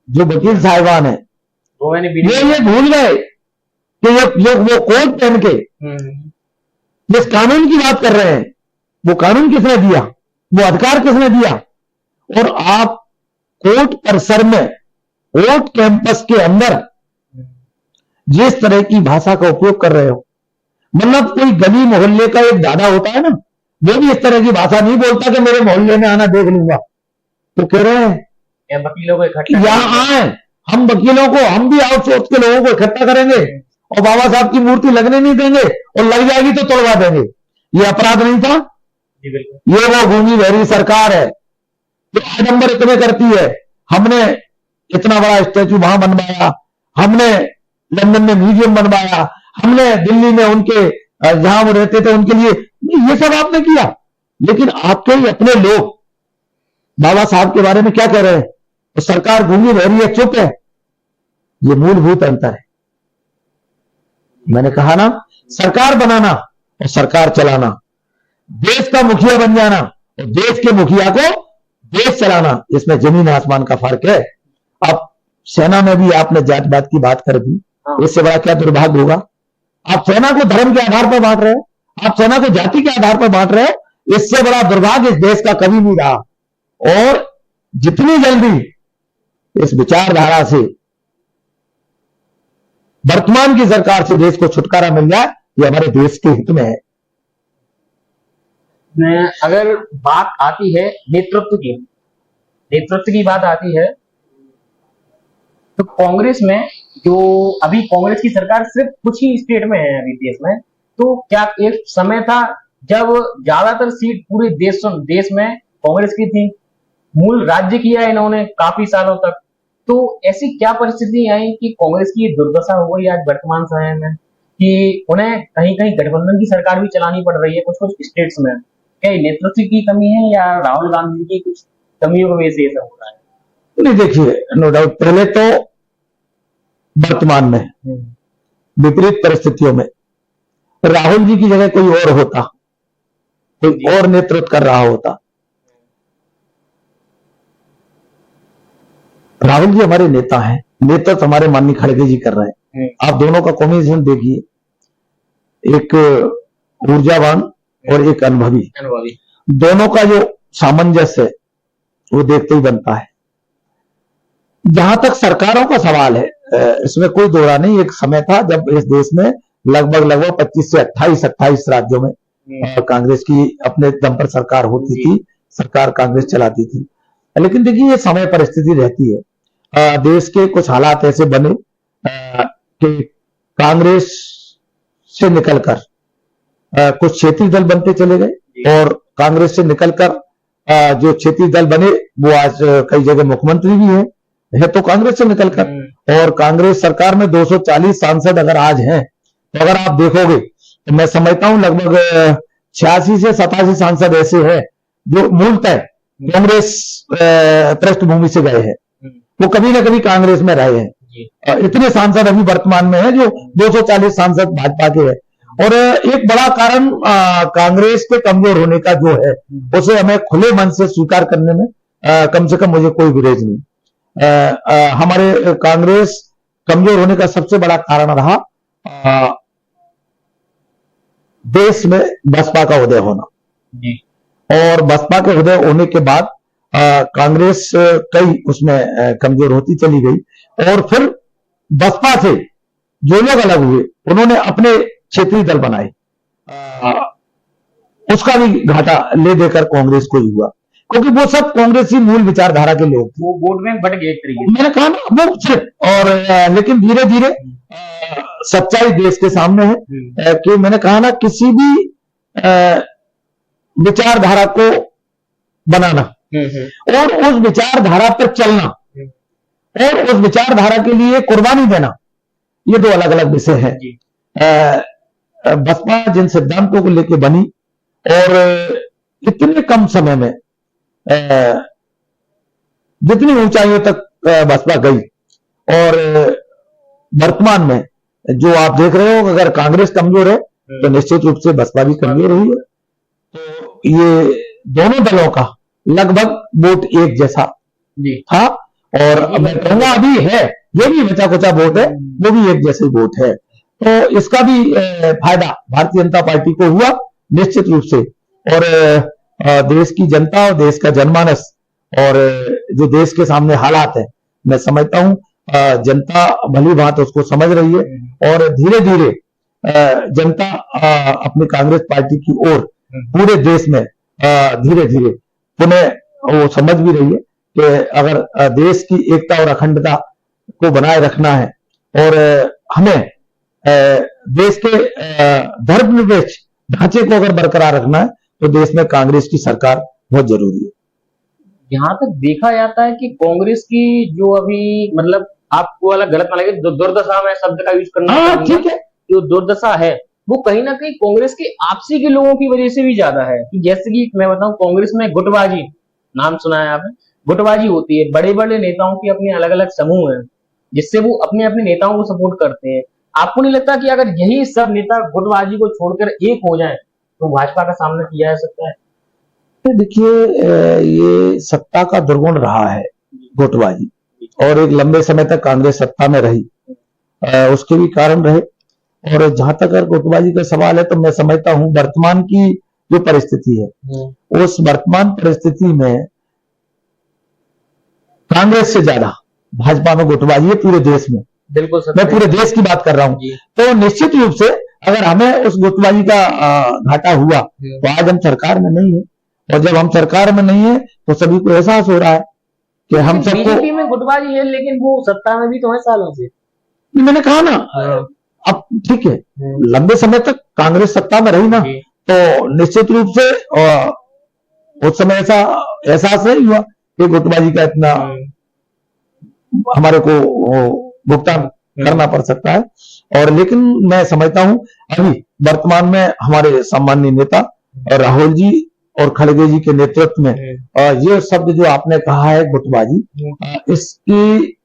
जो वकील साहिबान है, वो मैंने ये भूल गए कि ये वो कोट पहन के जिस कानून की बात कर रहे हैं, वो कानून किसने दिया, वो अधिकार किसने दिया? और आप कोर्ट परिसर में, कोर्ट कैंपस के अंदर जिस तरह की भाषा का उपयोग कर रहे हो, मतलब कोई गली मोहल्ले का एक दादा होता है ना, वो भी इस तरह की भाषा नहीं बोलता कि मेरे मोहल्ले में आना देख लूंगा। तो कह रहे हैं वकीलों को इकट्ठा, यहां आए, हम वकीलों को, हम भी आउटसोर्स के लोगों को इकट्ठा करेंगे और बाबा साहब की मूर्ति लगने नहीं देंगे, और लग जाएगी तो तोड़वा देंगे। ये अपराध नहीं था? ये वो गूंगी बहरी सरकार है जो आडंबर इतने करती है। हमने इतना बड़ा स्टैचू वहां बनवाया, हमने लंदन में म्यूजियम बनवाया, हमने दिल्ली में उनके जहां वो रहते थे उनके लिए, ये सब आपने किया। लेकिन आपके ही अपने लोग बाबा साहब के बारे में क्या कह रहे हैं? तो सरकार गूंगी बहरी है, चुप है। ये मूलभूत अंतर है। मैंने कहा ना, सरकार बनाना और सरकार चलाना, देश का मुखिया बन जाना और देश के मुखिया को देश चलाना, इसमें जमीन आसमान का फर्क है। अब सेना में भी आपने जात-पात की बात कर दी, इससे बड़ा क्या दुर्भाग्य होगा? आप सेना को धर्म के आधार पर बांट रहे हो, आप सेना को जाति के आधार पर बांट रहे हो। इससे बड़ा दुर्भाग्य इस देश का कभी नहीं रहा। और जितनी जल्दी इस विचारधारा से, वर्तमान की सरकार से देश को छुटकारा मिल जाए, ये हमारे देश के हित में है। अगर बात आती है नेतृत्व की बात आती है, तो कांग्रेस में जो अभी कांग्रेस की सरकार सिर्फ कुछ ही स्टेट में है अभी देश में, तो क्या एक समय था जब ज्यादातर सीट पूरे देश में कांग्रेस की थी, मूल राज्य किया इन्होंने काफी सालों तक। तो ऐसी क्या परिस्थिति आई कि कांग्रेस की दुर्दशा हो गई आज वर्तमान समय में कि उन्हें कहीं कहीं गठबंधन की सरकार भी चलानी पड़ रही है कुछ कुछ स्टेट्स में? क्या नेतृत्व की कमी है या राहुल गांधी की कुछ कमियों की वजह से ये सब हो रहा है? नहीं, देखिए, नो डाउट, पहले तो वर्तमान में विपरीत परिस्थितियों में राहुल जी की जगह कोई और होता, कोई और नेतृत्व कर रहा होता। राहुल जी हमारे नेता हैं, नेतृत्व हमारे माननीय खड़गे जी कर रहे हैं। आप दोनों का कॉम्बिनेशन देखिए, एक ऊर्जावान और एक अनुभवी, दोनों का जो सामंजस्य है वो देखते ही बनता है। जहां तक सरकारों का सवाल है, इसमें कोई दोहरा नहीं। एक समय था जब इस देश में लगभग 25 से 28 राज्यों में कांग्रेस की अपने दम पर सरकार होती थी, सरकार कांग्रेस चलाती थी। लेकिन देखिए, ये समय परिस्थिति रहती है। देश के कुछ हालात ऐसे बने कि कांग्रेस से निकलकर कुछ क्षेत्रीय दल बनते चले गए, और कांग्रेस से निकलकर जो क्षेत्रीय दल बने वो आज कई जगह मुख्यमंत्री भी है तो कांग्रेस से निकलकर। और कांग्रेस सरकार में 240 सांसद अगर आज हैं, तो अगर आप देखोगे तो मैं समझता हूं लगभग 86 से 87 सांसद ऐसे हैं जो मूलतः कांग्रेस पृष्ठभूमि से गए हैं, वो कभी ना कभी कांग्रेस में रहे हैं। इतने सांसद अभी वर्तमान में है जो 240 सांसद भाजपा के हैं। और एक बड़ा कारण कांग्रेस के कमजोर होने का जो है, उसे हमें खुले मन से स्वीकार करने में कम से कम मुझे कोई विरोध नहीं। हमारे कांग्रेस कमजोर होने का सबसे बड़ा कारण रहा देश में बसपा का उदय होना। और बसपा के उदय होने के बाद कांग्रेस कई उसमें कमजोर होती चली गई। और फिर बसपा से जो लोग अलग हुए, उन्होंने अपने क्षेत्रीय दल बनाए, उसका भी घाटा ले देकर कांग्रेस को ही हुआ, क्योंकि वो सब कांग्रेसी मूल विचारधारा के लोग थे। वो वोट में बढ़ गए एक तरीके से। मैंने कहा ना, वो और लेकिन धीरे धीरे सच्चाई देश के सामने है कि मैंने कहा ना, किसी भी विचारधारा को बनाना और उस विचारधारा पर चलना और उस विचारधारा के लिए कुर्बानी देना, ये दो अलग अलग विषय है। बसपा जिन सिद्धांतों को लेकर बनी और इतने कम समय में जितनी ऊंचाइयों तक बसपा गई, और वर्तमान में जो आप देख रहे हो, अगर कांग्रेस कमजोर है तो निश्चित रूप से बसपा भी कमजोर रही है। तो ये दोनों दलों का लगभग वोट एक जैसा था, और अब मैं कहूंगा अभी है, जो भी बचा कुचा वोट है वो भी एक जैसे वोट है। तो इसका भी फायदा भारतीय जनता पार्टी को हुआ निश्चित रूप से, और देश की जनता और देश का जनमानस और जो देश के सामने हालात है, मैं समझता हूं जनता भली बात उसको समझ रही है, और धीरे धीरे जनता अपनी कांग्रेस पार्टी की ओर पूरे देश में धीरे धीरे पुनः वो समझ भी रही है कि अगर देश की एकता और अखंडता को बनाए रखना है और हमें देश के धर्मनिरपेक्ष ढांचे को अगर बरकरार रखना है तो देश में कांग्रेस की सरकार बहुत जरूरी है। यहाँ तक देखा जाता है कि कांग्रेस की जो अभी, मतलब आपको वाला गलत ना लगे, जो दुर्दशा में शब्द का यूज करना, ठीक है, जो दुर्दशा है वो कहीं ना कहीं कांग्रेस के आपसी के लोगों की वजह से भी ज्यादा है। कि जैसे कि मैं बताऊं, कांग्रेस में गुटबाजी, नाम सुना है आपने, गुटबाजी होती है। बड़े बड़े नेताओं की अपने अलग अलग समूह हैं जिससे वो अपने अपने नेताओं को सपोर्ट करते हैं। आपको नहीं लगता कि अगर यही सब नेता गुटबाजी को छोड़कर एक हो जाएं तो भाजपा का सामना किया जा सकता है? देखिए, ये सत्ता का दुर्गुण रहा है गुटबाजी, और एक लंबे समय तक कांग्रेस सत्ता में रही, उसके भी कारण रहे। और जहां तक अगर गुटबाजी का सवाल है तो मैं समझता हूं वर्तमान की जो परिस्थिति है, उस वर्तमान परिस्थिति में कांग्रेस से ज्यादा भाजपा में गुटबाजी है पूरे देश में। बिल्कुल, मैं पूरे देश की बात कर रहा हूं। तो निश्चित रूप से अगर हमें उस गुटबाजी का घाटा हुआ तो आज हम सरकार में नहीं है, और जब हम सरकार में नहीं है तो सभी को एहसास हो रहा है कि हम सबको, बीजेपी में गुटबाजी है लेकिन वो सत्ता में भी तो है सालों से। मैंने कहा ना, अब ठीक है, लंबे समय तक कांग्रेस सत्ता में रही ना, तो निश्चित रूप से उस समय ऐसा एहसास नहीं हुआ कि गुटबाजी का इतना हमारे को भुगतान करना पड़ सकता है। और लेकिन मैं समझता हूं अभी वर्तमान में हमारे सम्माननीय नेता राहुल जी और खड़गे जी के नेतृत्व में ये शब्द जो आपने कहा है गुटबाजी, इसकी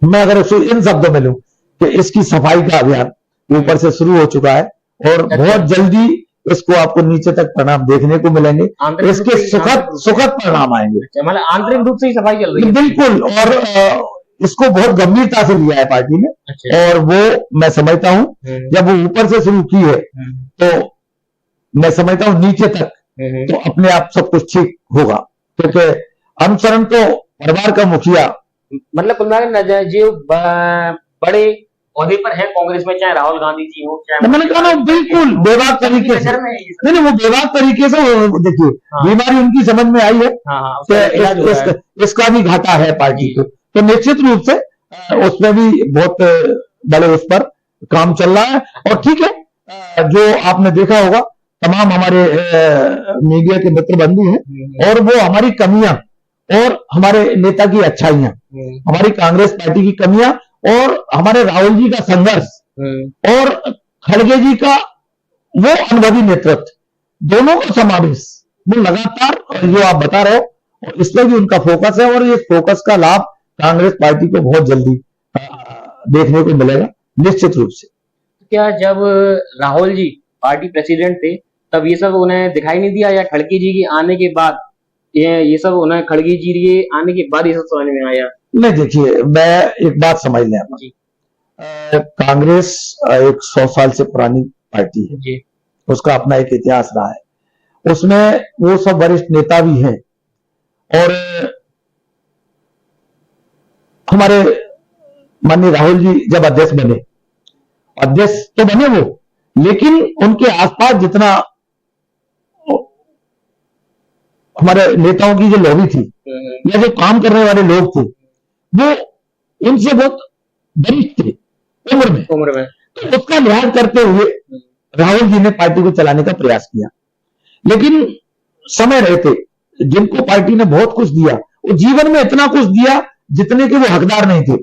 मैं अगर उसे इन शब्दों में लूं कि इसकी सफाई का अभियान ऊपर से शुरू हो चुका है, और बहुत जल्दी इसको आपको नीचे तक परिणाम देखने को मिलेंगे, इसके सुखद परिणाम आएंगे। मतलब आंतरिक रूप से ही सफाई चल रही है। बिल्कुल, और इसको बहुत गंभीरता से लिया है पार्टी ने, और वो मैं समझता हूं जब वो ऊपर से शुरू की है तो मैं समझता हूं नीचे तक तो अपने आप सब कुछ ठीक होगा, क्योंकि अनुसरण तो परिवार का मुखिया, मतलब कुल मिलाकर जो बड़े औहदे पर है कांग्रेस में, चाहे राहुल गांधी जी हो, चाहे, मैंने कहा ना, बिल्कुल बेबाक तरीके से, नहीं वो बेबाक तरीके से, देखिए बीमारी उनकी समझ में आई है, इसका भी घाटा है पार्टी को, तो निश्चित रूप से उसमें भी बहुत बड़े उस पर काम चल रहा है। और ठीक है, जो आपने देखा होगा तमाम हमारे मीडिया के मित्र बंधु हैं, और वो हमारी कमियां और हमारे नेता की अच्छाइयां, हमारी कांग्रेस पार्टी की कमियां और हमारे राहुल जी का संघर्ष और खड़गे जी का वो अनुभवी नेतृत्व, दोनों का समावेश, वो लगातार जो आप बता रहे हो इस पर भी उनका फोकस है, और ये फोकस का लाभ कांग्रेस पार्टी को बहुत जल्दी देखने को मिलेगा निश्चित रूप से। क्या जब राहुल जी पार्टी प्रेसिडेंट थे तब ये सब उन्हें दिखाई नहीं दिया, या खड़गे जी के आने के बाद ये सब उन्हें, खड़गे जी के आने के बाद ये सब समझ में आया? नहीं, देखिए मैं एक बात समझ लें, कांग्रेस एक 100 साल से पुरानी पार्टी है जी, उसका अपना एक इतिहास रहा है, उसमें वो सब वरिष्ठ नेता भी हैं, और हमारे माननीय राहुल जी जब अध्यक्ष बने, अध्यक्ष तो बने वो, लेकिन उनके आसपास जितना हमारे नेताओं की जो लॉबी थी या जो काम करने वाले लोग थे, वो उनसे बहुत वरिष्ठ थे, उम्र में तो उसका लिहाज करते हुए राहुल जी ने पार्टी को चलाने का प्रयास किया। लेकिन समय रहते जिनको पार्टी ने बहुत कुछ दिया, वो जीवन में इतना कुछ दिया जितने के वो हकदार नहीं थे।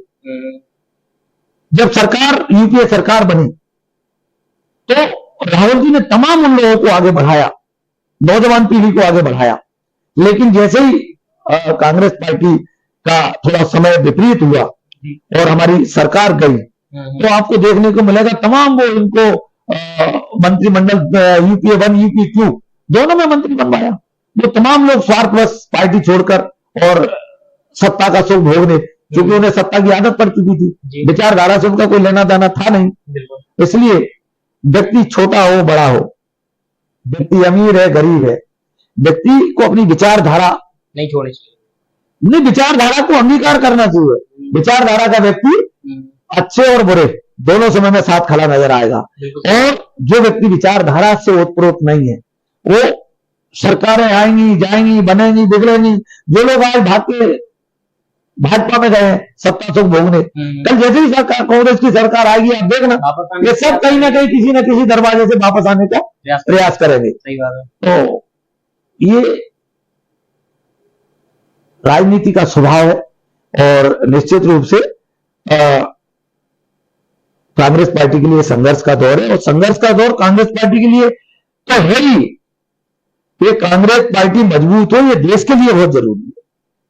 जब सरकार यूपीए सरकार बनी तो राहुल जी ने तमाम उन लोगों को आगे बढ़ाया, नौजवान पीढ़ी को आगे बढ़ाया। लेकिन जैसे ही कांग्रेस पार्टी का थोड़ा समय विपरीत हुआ और हमारी सरकार गई तो आपको देखने को मिलेगा तमाम वो इनको मंत्रिमंडल यूपीए 1 यूपीए 2 दोनों में मंत्री बनवाया। वो तमाम लोग स्वार्थवश पार्टी छोड़कर और सत्ता का सुख भोगने, क्योंकि उन्हें सत्ता की आदत पड़ चुकी थी, विचारधारा से उनका कोई लेना देना था नहीं। इसलिए व्यक्ति छोटा हो बड़ा हो, व्यक्ति अमीर है गरीब है, व्यक्ति को अपनी विचारधारा नहीं छोड़नी चाहिए, नहीं विचारधारा को अंगीकार करना चाहिए। विचारधारा का व्यक्ति अच्छे और बुरे दोनों समय में साथ खड़ा नजर आएगा। और जो व्यक्ति विचारधारा से ओतप्रोत नहीं है, वो सरकारें आएंगी जाएंगी बनेंगी बिगड़ेंगी। जो लोग आज भाजपा में गए सत्ता सुख भोगने, कल जैसे ही सरकार कांग्रेस की सरकार आएगी आप देखना ये सब कहीं ना कहीं किसी न किसी दरवाजे से वापस आने का प्रयास करेंगे। सही बात है। तो ये राजनीति का स्वभाव है और निश्चित रूप से कांग्रेस पार्टी के लिए संघर्ष का दौर है। और संघर्ष का दौर कांग्रेस पार्टी के लिए तो है ही। ये कांग्रेस पार्टी मजबूत हो, ये देश के लिए बहुत जरूरी है।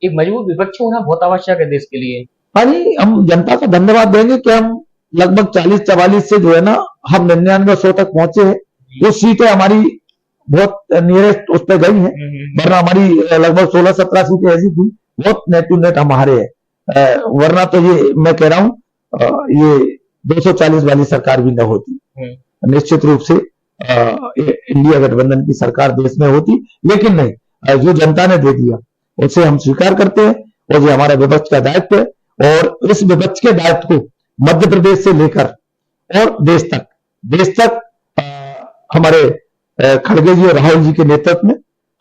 एक मजबूत विपक्ष होना बहुत आवश्यक है देश के लिए। हाँ जी, हम जनता का धन्यवाद देंगे कि हम लगभग 40-44 से जो है ना हम 99-100 तक पहुंचे हैं। कुछ सीटें हमारी बहुत नियरेस्ट उस पर गई हैं, वरना हमारी लगभग 16-17 सीटें ऐसी थी बहुत नेट टू नेट हमारे है। वरना तो ये मैं कह रहा हूं ये 240 वाली सरकार भी न होती। निश्चित रूप से इंडिया गठबंधन की सरकार देश में होती, लेकिन नहीं, जो जनता ने दे दिया उसे हम स्वीकार करते हैं और ये हमारा विपक्ष का दायित्व है। और इस विपक्ष के दायित्व को मध्य प्रदेश से लेकर और देश तक हमारे खड़गे जी और राहुल जी के नेतृत्व में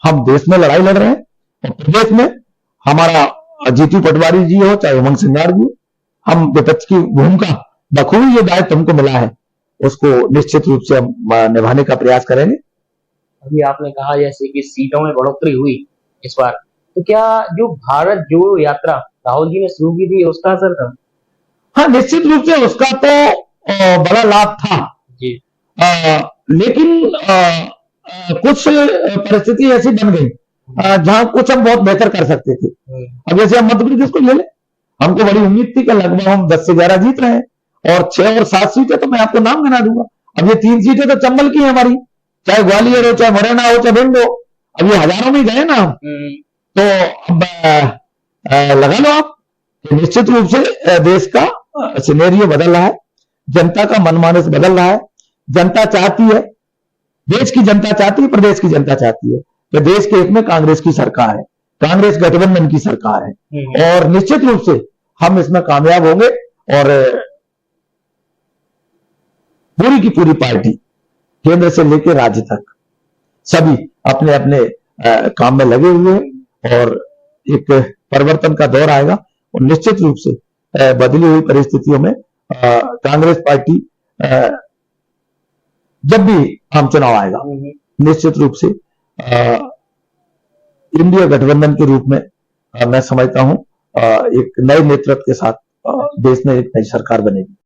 हम देश में लड़ाई लड़ रहे हैं। और प्रदेश में हमारा जीतू पटवारी जी हो चाहे उमंग सिंगार जी हो, हम विपक्ष की भूमिका बखूबी ये दायित्व हमको मिला है उसको निश्चित रूप से हम निभाने का प्रयास करेंगे। अभी आपने कहा जैसे कि सीटों में बढ़ोतरी हुई इस बार, तो क्या जो भारत जोड़ो यात्रा राहुल जी ने शुरू की थी उसका असर था? हाँ, निश्चित रूप से उसका तो बड़ा लाभ था जी। लेकिन कुछ परिस्थिति ऐसी बन गई जहां कुछ हम बहुत बेहतर कर सकते थे। अब जैसे हम मध्य प्रदेश को ले लें, हमको बड़ी उम्मीद थी कि लगभग हम 10 से 11 जीत रहे हैं और 6 और 7 सीटें तो मैं आपको नाम गिना दूंगा। अब ये 3 सीटें तो चंबल की है हमारी, चाहे ग्वालियर हो चाहे मुरैना हो चाहे भिंड हो, अब ये हजारों में गए ना हम। तो अब लगा लो आप, निश्चित रूप से देश का सिनेरियो बदल रहा है, जनता का मनमानस बदल रहा है। जनता चाहती है, देश की जनता चाहती है, प्रदेश की जनता चाहती है कि देश के एक में कांग्रेस की सरकार है, कांग्रेस गठबंधन की सरकार है और निश्चित रूप से हम इसमें कामयाब होंगे। और पूरी की पूरी पार्टी केंद्र से लेकर राज्य तक सभी अपने अपने काम में लगे हुए हैं और एक परिवर्तन का दौर आएगा। और निश्चित रूप से बदली हुई परिस्थितियों में कांग्रेस पार्टी जब भी आम चुनाव आएगा निश्चित रूप से इंडिया गठबंधन के रूप में मैं समझता हूं एक नए नेतृत्व के साथ देश में एक नई सरकार बनेगी।